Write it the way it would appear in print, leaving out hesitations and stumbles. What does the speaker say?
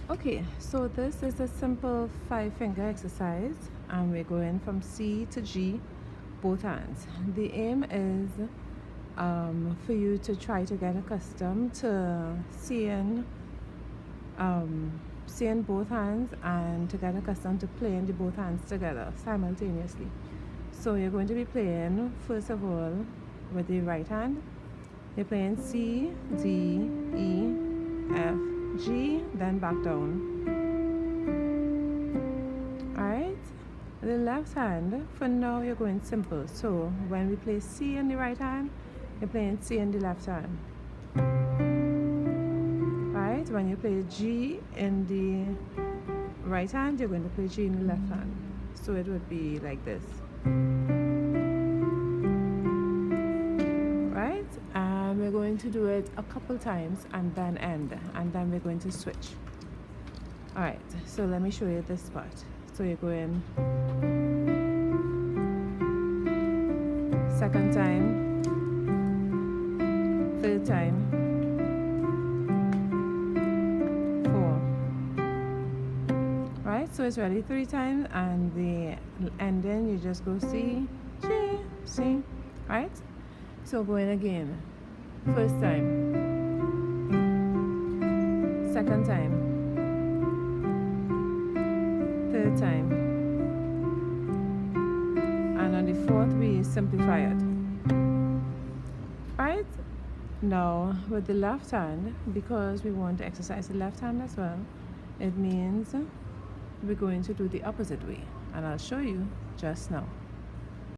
Okay, so this is a simple 5-finger exercise, and we're going from C to G, both hands. The aim is for you to try to get accustomed to seeing both hands, and to get accustomed to playing the both hands together simultaneously. So you're going to be playing, first of all, with the right hand. You're playing C, D, E, F, G, then back down. Alright? The left hand, for now you're going simple. So when we play C in the right hand, you're playing C in the left hand. Right? When you play G in the right hand, you're going to play G in the left hand. So it would be like this. Right? And we're going to do it a couple times and then end. And then we're going to switch. Alright, so let me show you this part. So you're going second time, third time, 4. Right, so it's ready 3 times, and the ending you just go C, G, C. Right? So going again. First time, second time, third time, and on the 4th we simplify it. Right? Now with the left hand, because we want to exercise the left hand as well, it means we're going to do the opposite way, and I'll show you just now.